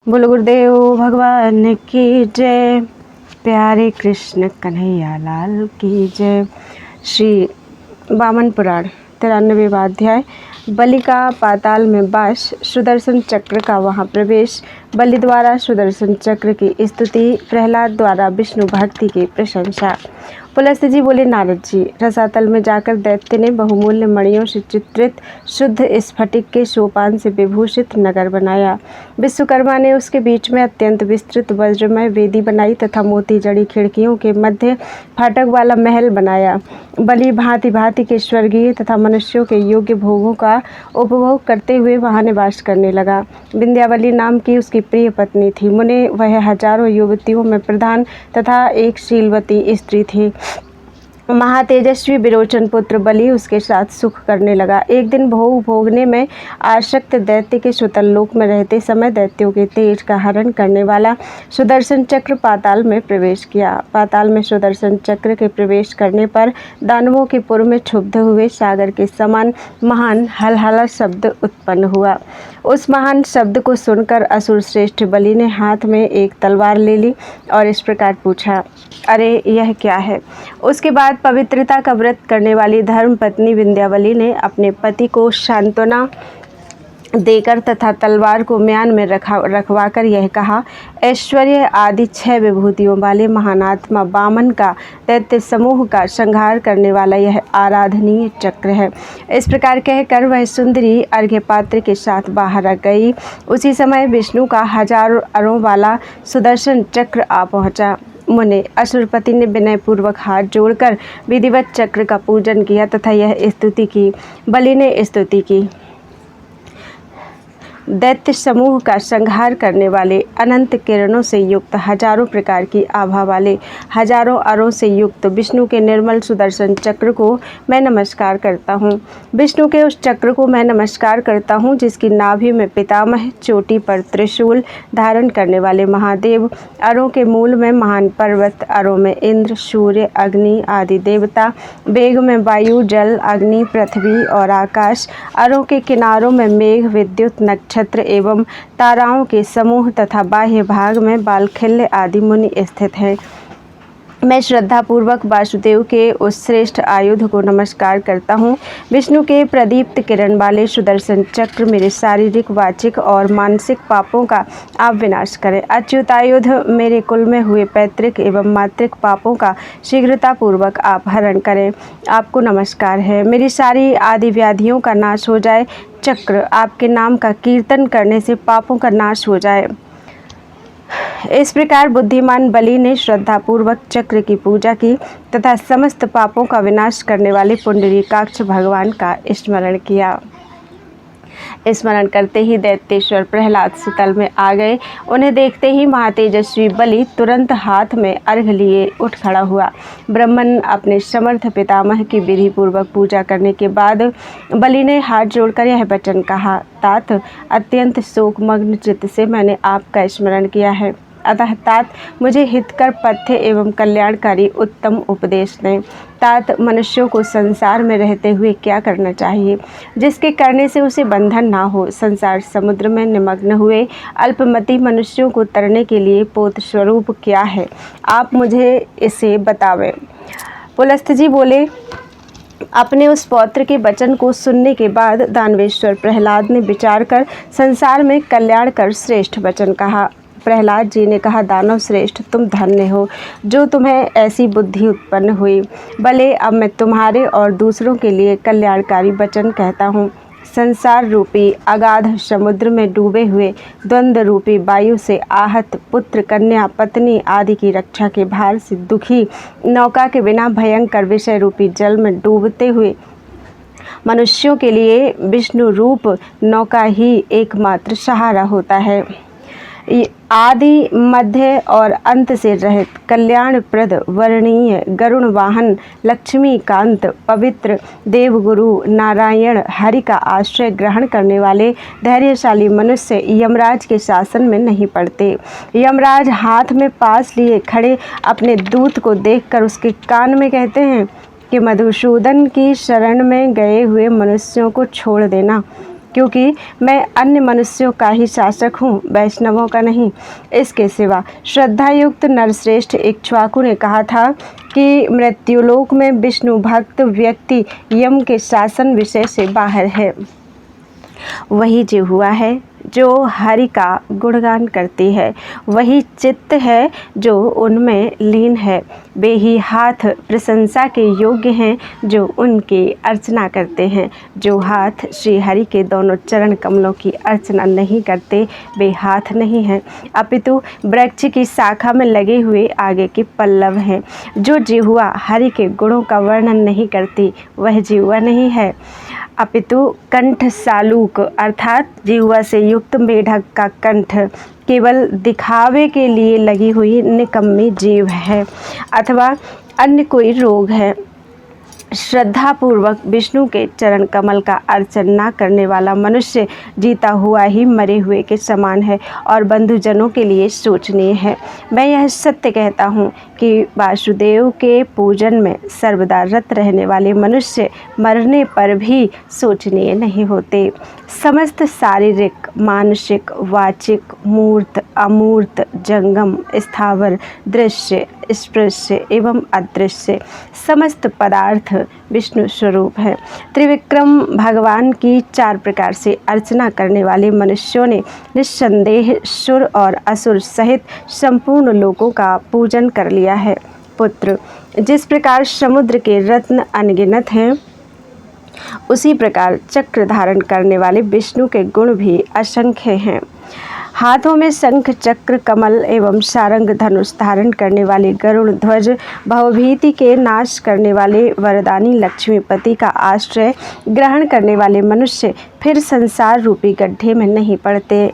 बोलो गुरुदेव भगवान की जय। प्यारे कृष्ण कन्हैया लाल की जय। श्री वामन पुराण 93वां अध्याय। बलि का पाताल में वास, सुदर्शन चक्र का वहाँ प्रवेश, बलि द्वारा सुदर्शन चक्र की स्तुति, प्रहलाद द्वारा विष्णु भक्ति की प्रशंसा। पुलस्त जी बोले, नारद जी, रसातल में जाकर दैत्य ने बहुमूल्य मणियों से चित्रित शुद्ध स्फटिक के सोपान से विभूषित नगर बनाया। विश्वकर्मा ने उसके बीच में अत्यंत विस्तृत वज्रमय वेदी बनाई तथा मोती जड़ी खिड़कियों के मध्य फाटक वाला महल बनाया। बलि भांति भांति के स्वर्गीय तथा मनुष्यों के योग्य भोगों का उपभोग करते हुए वहाँ निवास करने लगा। विंध्यावली नाम की उसकी प्रिय पत्नी थी। मुने वह हजारों युवतियों में प्रधान तथा एक शीलवती स्त्री थी। महातेजस्वी विरोचन पुत्र बलि उसके साथ सुख करने लगा। एक दिन भोग भोगने में आसक्त दैत्य के सुतल लोक में रहते समय दैत्यों के तेज का हरण करने वाला सुदर्शन चक्र पाताल में प्रवेश किया। पाताल में सुदर्शन चक्र के प्रवेश करने पर दानवों के पुर में क्षुब्ध हुए सागर के समान महान हलहला शब्द उत्पन्न हुआ। उस महान शब्द को सुनकर असुर श्रेष्ठ बलि ने हाथ में एक तलवार ले ली और इस प्रकार पूछा, अरे यह क्या है। उसके बाद पवित्रता का व्रत करने वाली धर्म पत्नी विंध्यावली ने अपने पति को सांत्वना देकर तथा तलवार को म्यान में रखवाकर यह कहा, ऐश्वर्य आदि 6 विभूतियों वाले महानात्मा वामन का दैत्य समूह का संहार करने वाला यह आराधनीय चक्र है। इस प्रकार कहकर वह सुंदरी अर्घ्य पात्र के साथ बाहर आ गई। उसी समय विष्णु का हजारों अरों वाला सुदर्शन चक्र आ पहुंचा। मुने, असुरपति ने विनयपूर्वक हाथ जोड़कर विधिवत चक्र का पूजन किया तथा यह स्तुति की। बलि ने स्तुति की, दैत्य समूह का संहार करने वाले अनंत किरणों से युक्त, हजारों प्रकार की आभा वाले, हजारों अरों से युक्त विष्णु के निर्मल सुदर्शन चक्र को मैं नमस्कार करता हूँ। विष्णु के उस चक्र को मैं नमस्कार करता हूँ जिसकी नाभि में पितामह, चोटी पर त्रिशूल धारण करने वाले महादेव, अरों के मूल में महान पर्वत, अरों में इंद्र, सूर्य, अग्नि आदि देवता, वेग में वायु, जल, अग्नि, पृथ्वी और आकाश, अरों के किनारों में मेघ, विद्युत, नक्षत्र एवं ताराओं के समूह तथा बाह्य भाग में बालखिल्य आदि मुनि स्थित हैं। मैं श्रद्धापूर्वक वासुदेव के उस श्रेष्ठ आयुध को नमस्कार करता हूँ। विष्णु के प्रदीप्त किरण वाले सुदर्शन चक्र मेरे शारीरिक, वाचिक और मानसिक पापों का आप विनाश करें। अच्युतायुध मेरे कुल में हुए पैतृक एवं मातृक पापों का शीघ्रतापूर्वक आप हरण करें। आपको नमस्कार है। मेरी सारी आदि व्याधियों का नाश हो जाए। चक्र, आपके नाम का कीर्तन करने से पापों का नाश हो जाए। इस प्रकार बुद्धिमान बलि ने श्रद्धापूर्वक चक्र की पूजा की तथा समस्त पापों का विनाश करने वाले पुंडरीकाक्ष भगवान का स्मरण किया। स्मरण करते ही दैत्येश्वर प्रहलाद सुतल में आ गए। उन्हें देखते ही महातेजस्वी बलि तुरंत हाथ में अर्घ लिए उठ खड़ा हुआ। ब्रह्मन अपने समर्थ पितामह की विधि पूर्वक पूजा करने के बाद बलि ने हाथ जोड़कर यह वचन कहा, तात, अत्यंत शोकमग्न चित्त से मैंने आपका स्मरण किया है, अतः तात मुझे हितकर पथ्य एवं कल्याणकारी उत्तम उपदेश दें। तात, मनुष्यों को संसार में रहते हुए क्या करना चाहिए जिसके करने से उसे बंधन ना हो। संसार समुद्र में निमग्न हुए अल्पमति मनुष्यों को तरने के लिए पोत स्वरूप क्या है, आप मुझे इसे बतावें। पुलस्त जी बोले, अपने उस पौत्र के वचन को सुनने के बाद दानवेश्वर प्रहलाद ने विचार कर संसार में कल्याण कर श्रेष्ठ वचन कहा। प्रहलाद जी ने कहा, दानव श्रेष्ठ, तुम धन्य हो जो तुम्हें ऐसी बुद्धि उत्पन्न हुई। भले अब मैं तुम्हारे और दूसरों के लिए कल्याणकारी वचन कहता हूँ। संसार रूपी अगाध समुद्र में डूबे हुए द्वंद्व रूपी वायु से आहत पुत्र, कन्या, पत्नी आदि की रक्षा के भार से दुखी नौका के बिना भयंकर विषय रूपी जल में डूबते हुए मनुष्यों के लिए विष्णु रूप नौका ही एकमात्र सहारा होता है। आदि, मध्य और अंत से रहित कल्याणप्रद, वर्णीय, गरुण वाहन, लक्ष्मीकांत, पवित्र, देवगुरु नारायण हरि का आश्रय ग्रहण करने वाले धैर्यशाली मनुष्य यमराज के शासन में नहीं पड़ते। यमराज हाथ में पास लिए खड़े अपने दूत को देखकर उसके कान में कहते हैं कि मधुसूदन की शरण में गए हुए मनुष्यों को छोड़ देना, क्योंकि मैं अन्य मनुष्यों का ही शासक हूँ, वैष्णवों का नहीं। इसके सिवा श्रद्धायुक्त नरश्रेष्ठ इक्ष्वाकु ने कहा था कि मृत्युलोक में विष्णु भक्त व्यक्ति यम के शासन विषय से बाहर है। वही जिह्वा है जो हरि का गुणगान करती है, वही चित्त है जो उनमें लीन है। वे ही हाथ प्रशंसा के योग्य हैं जो उनकी अर्चना करते हैं। जो हाथ श्री हरि के दोनों चरण कमलों की अर्चना नहीं करते वे हाथ नहीं हैं, अपितु वृक्ष की शाखा में लगे हुए आगे के पल्लव हैं। जो जिह्वा हरि के गुणों का वर्णन नहीं करती वह जिह्वा नहीं है, अपितु कंठ सालूक अर्थात जिह्वा से युक्त मेढक का कंठ केवल दिखावे के लिए लगी हुई निकम्मी जीभ है अथवा अन्य कोई रोग है। श्रद्धापूर्वक विष्णु के चरण कमल का अर्चन न करने वाला मनुष्य जीता हुआ ही मरे हुए के समान है और बंधुजनों के लिए शोचनीय है। मैं यह सत्य कहता हूँ कि वासुदेव के पूजन में सर्वदा रत रहने वाले मनुष्य मरने पर भी शोचनीय नहीं होते। समस्त शारीरिक, मानसिक, वाचिक, मूर्त, अमूर्त, जंगम, स्थावर, दृश्य, स्पृश्य एवं अदृश्य समस्त पदार्थ विष्णु स्वरूप है। त्रिविक्रम भगवान की 4 प्रकार से अर्चना करने वाले मनुष्यों ने निस्संदेह सुर और असुर सहित संपूर्ण लोकों का पूजन कर लिया है। पुत्र, जिस प्रकार समुद्र के रत्न अनगिनत हैं, उसी प्रकार चक्र धारण करने वाले विष्णु के गुण भी असंख्य हैं। हाथों में शंख, चक्र, कमल एवं सारंग धनुष धारण करने वाले गरुड़ ध्वज, भवभीति के नाश करने वाले वरदानी लक्ष्मीपति का आश्रय ग्रहण करने वाले मनुष्य फिर संसार रूपी गड्ढे में नहीं पड़ते।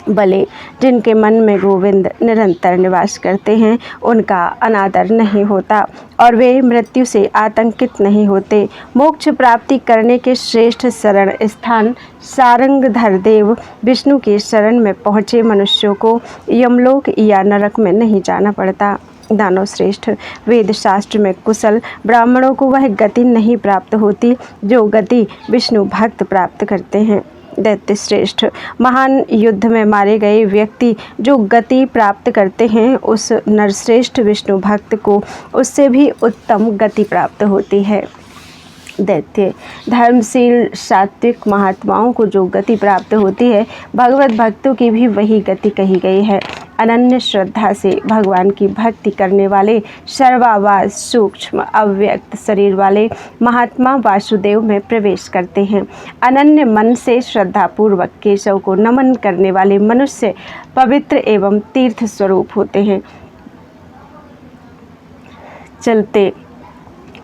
भले जिनके मन में गोविंद निरंतर निवास करते हैं उनका अनादर नहीं होता और वे मृत्यु से आतंकित नहीं होते। मोक्ष प्राप्ति करने के श्रेष्ठ शरण स्थान सारंगधर देव विष्णु की शरण में पहुँचे मनुष्यों को यमलोक या नरक में नहीं जाना पड़ता। दानव श्रेष्ठ, वेद शास्त्र में कुशल ब्राह्मणों को वह गति नहीं प्राप्त होती जो गति विष्णु भक्त प्राप्त करते हैं। दैत्य श्रेष्ठ, महान युद्ध में मारे गए व्यक्ति जो गति प्राप्त करते हैं उस नरश्रेष्ठ विष्णु भक्त को उससे भी उत्तम गति प्राप्त होती है। दैत्य, धर्मशील सात्विक महात्माओं को जो गति प्राप्त होती है भगवत भक्तों की भी वही गति कही गई है। अनन्य श्रद्धा से भगवान की भक्ति करने वाले सर्वावास सूक्ष्म अव्यक्त शरीर वाले महात्मा वासुदेव में प्रवेश करते हैं। अनन्य मन से श्रद्धापूर्वक केशव को नमन करने वाले मनुष्य पवित्र एवं तीर्थ स्वरूप होते हैं। चलते,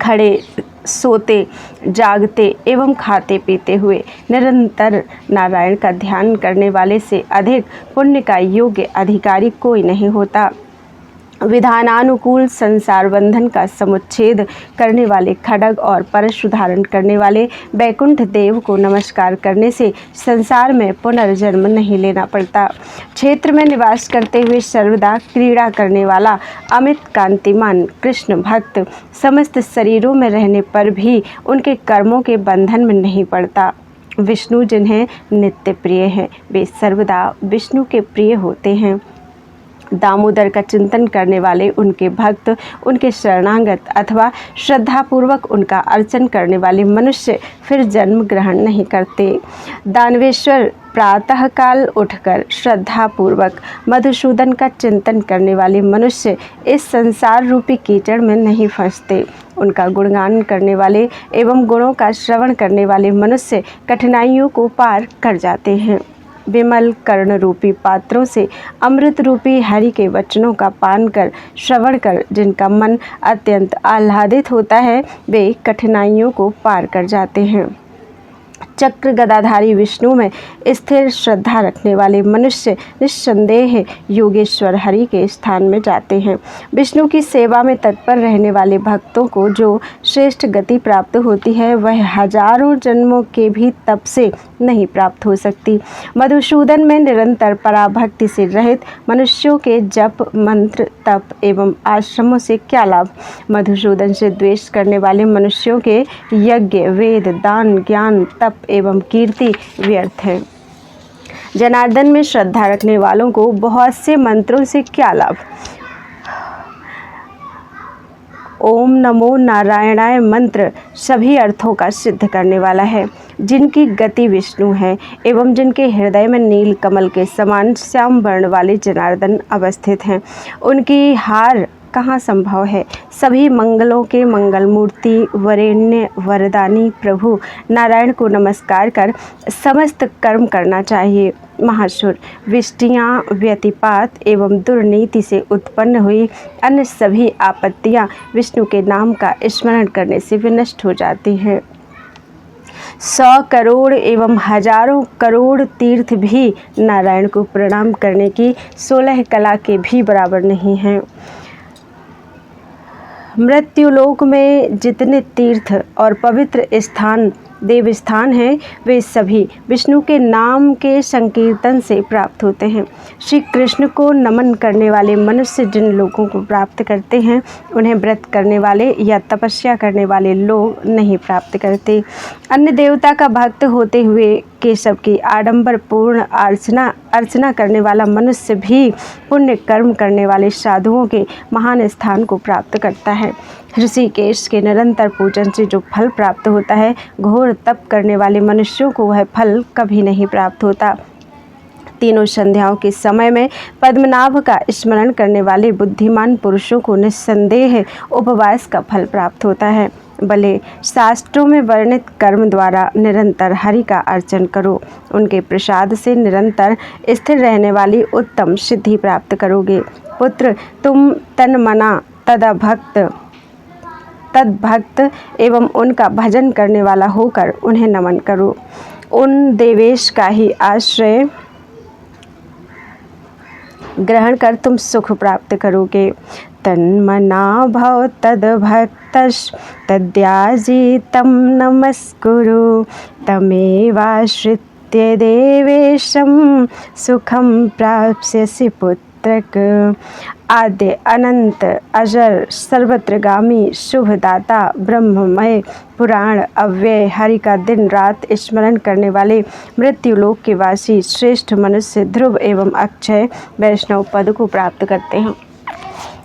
खड़े, सोते, जागते एवं खाते पीते हुए निरंतर नारायण का ध्यान करने वाले से अधिक पुण्य का योग्य अधिकारी कोई नहीं होता। विधानानुकूल संसार बंधन का समुच्छेद करने वाले खड्ग और परशु धारण करने वाले वैकुंठ देव को नमस्कार करने से संसार में पुनर्जन्म नहीं लेना पड़ता। क्षेत्र में निवास करते हुए सर्वदा क्रीड़ा करने वाला अमित कांतिमान कृष्ण भक्त समस्त शरीरों में रहने पर भी उनके कर्मों के बंधन में नहीं पड़ता। विष्णु जिन्हें नित्य प्रिय है वे सर्वदा विष्णु के प्रिय होते हैं। दामोदर का चिंतन करने वाले उनके भक्त, उनके शरणागत अथवा श्रद्धापूर्वक उनका अर्चन करने वाले मनुष्य फिर जन्म ग्रहण नहीं करते। दानवेश्वर प्रातःकाल उठकर श्रद्धापूर्वक मधुसूदन का चिंतन करने वाले मनुष्य इस संसार रूपी कीचड़ में नहीं फंसते। उनका गुणगान करने वाले एवं गुणों का श्रवण करने वाले मनुष्य कठिनाइयों को पार कर जाते हैं। विमल कर्ण रूपी पात्रों से अमृत रूपी हरि के वचनों का पान कर श्रवण कर जिनका मन अत्यंत आह्लादित होता है वे कठिनाइयों को पार कर जाते हैं। चक्र गदाधारी विष्णु में स्थिर श्रद्धा रखने वाले मनुष्य निस्संदेह योगेश्वर हरि के स्थान में जाते हैं। विष्णु की सेवा में तत्पर रहने वाले भक्तों को जो श्रेष्ठ गति प्राप्त होती है वह हजारों जन्मों के भी तप से नहीं प्राप्त हो सकती। मधुसूदन में निरंतर पराभक्ति से रहित मनुष्यों के जप, मंत्र, तप एवं आश्रमों से क्या लाभ। मधुसूदन से द्वेष करने वाले मनुष्यों के यज्ञ, वेद, दान, ज्ञान, तप तप एवं कीर्ति व्यर्थ है। जनार्दन में श्रद्धा रखने वालों को बहुत से मंत्रों से क्या लाभ। ओम नमो नारायणाय मंत्र सभी अर्थों का सिद्ध करने वाला है। जिनकी गति विष्णु है एवं जिनके हृदय में नील कमल के समान श्याम वर्ण वाले जनार्दन अवस्थित हैं, उनकी हार कहाँ संभव है। सभी मंगलों के मंगल मूर्ति वरेण्य वरदानी प्रभु नारायण को नमस्कार कर समस्त कर्म करना चाहिए। महासुर विष्टियाँ व्यतिपात एवं दुर्नीति से उत्पन्न हुई अन्य सभी आपत्तियाँ विष्णु के नाम का स्मरण करने से विनष्ट हो जाती हैं। 100 करोड़ एवं हजारों करोड़ तीर्थ भी नारायण को प्रणाम करने की 16 कला के भी बराबर नहीं हैं। मृत्युलोक में जितने तीर्थ और पवित्र स्थान देव स्थान हैं, वे सभी विष्णु के नाम के संकीर्तन से प्राप्त होते हैं। श्री कृष्ण को नमन करने वाले मनुष्य जिन लोगों को प्राप्त करते हैं, उन्हें व्रत करने वाले या तपस्या करने वाले लोग नहीं प्राप्त करते। अन्य देवता का भक्त होते हुए केशव की आडंबर पूर्ण अर्चना करने वाला मनुष्य भी पुण्य कर्म करने वाले साधुओं के महान स्थान को प्राप्त करता है। ऋषिकेश के निरंतर पूजन से जो फल प्राप्त होता है, घोर तप करने वाले मनुष्यों को वह फल कभी नहीं प्राप्त होता। तीनों संध्याओं के समय में पद्मनाभ का स्मरण करने वाले बुद्धिमान पुरुषों को निस्संदेह उपवास का फल प्राप्त होता है। भले शास्त्रों में वर्णित कर्म द्वारा निरंतर हरि का अर्चन करो, उनके प्रसाद से निरंतर स्थिर रहने वाली उत्तम सिद्धि प्राप्त करोगे। पुत्र, तुम तन्मना तद्भक्त एवं उनका भजन करने वाला होकर उन्हें नमन करो। उन देवेश का ही आश्रय ग्रहण कर तुम सुख प्राप्त करोगे। तन्मना भव तद्भक्तस् तद्याजी तम नमस्कुरु तमेवाश्रित्य देवेशं सुखं प्राप्स्यसि पुत्रक। आद्य अनंत अजर सर्वत्रगामी शुभदाता ब्रह्ममय पुराण अव्यय हरि का दिन रात स्मरण करने वाले मृत्युलोक के वासी श्रेष्ठ मनुष्य ध्रुव एवं अक्षय वैष्णव पद को प्राप्त करते हैं।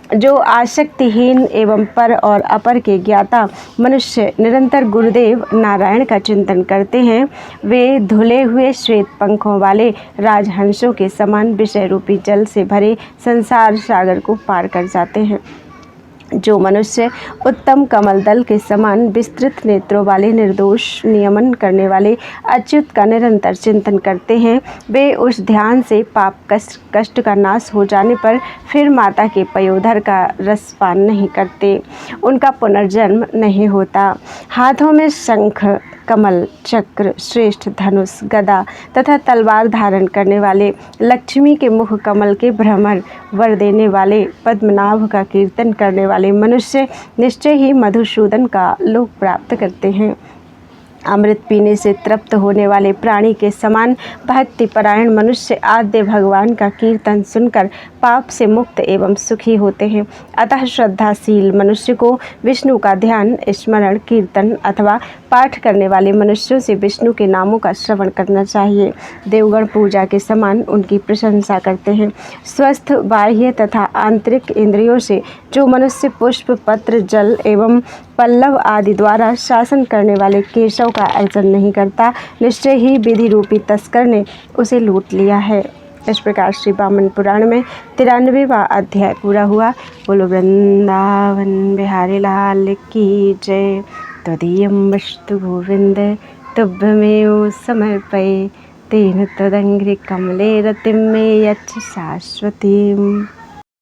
जो आसक्तिहीन एवं पर और अपर के ज्ञाता मनुष्य निरंतर गुरुदेव नारायण का चिंतन करते हैं, वे धुले हुए श्वेत पंखों वाले राजहंसों के समान विषय रूपी जल से भरे संसार सागर को पार कर जाते हैं। जो मनुष्य उत्तम कमल दल के समान विस्तृत नेत्रों वाले निर्दोष नियमन करने वाले अच्युत का निरंतर चिंतन करते हैं, वे उस ध्यान से पाप कष्ट का नाश हो जाने पर फिर माता के पयोधर का रसपान नहीं करते, उनका पुनर्जन्म नहीं होता। हाथों में शंख कमल चक्र श्रेष्ठ धनुष गदा तथा तलवार धारण करने वाले लक्ष्मी के मुख कमल के भ्रमर वर देने वाले पद्मनाभ का कीर्तन करने वाले मनुष्य निश्चय ही मधुसूदन का लोक प्राप्त करते हैं। अमृत पीने से तृप्त होने वाले प्राणी के समान भक्तिपरायण मनुष्य आद्य भगवान का कीर्तन सुनकर पाप से मुक्त एवं सुखी होते हैं। अतः श्रद्धाशील मनुष्य को विष्णु का ध्यान स्मरण कीर्तन अथवा पाठ करने वाले मनुष्यों से विष्णु के नामों का श्रवण करना चाहिए। देवगण पूजा के समान उनकी प्रशंसा करते हैं। स्वस्थ बाह्य तथा आंतरिक इंद्रियों से जो मनुष्य पुष्प पत्र जल एवं पल्लव आदि द्वारा शासन करने वाले केशव का अर्चन नहीं करता, निश्चय ही विधि रूपी तस्कर ने उसे लूट लिया है। इस प्रकार श्री वामन पुराण में 93वां अध्याय पूरा हुआ। बोलो वृंदावन बिहारी लाल की जय। तदीयं वस्तु गोविंद तुभ्यमेव समर्पये तेन तदंघ्रि कमले रतिं मे यच्छ शाश्वतीम्।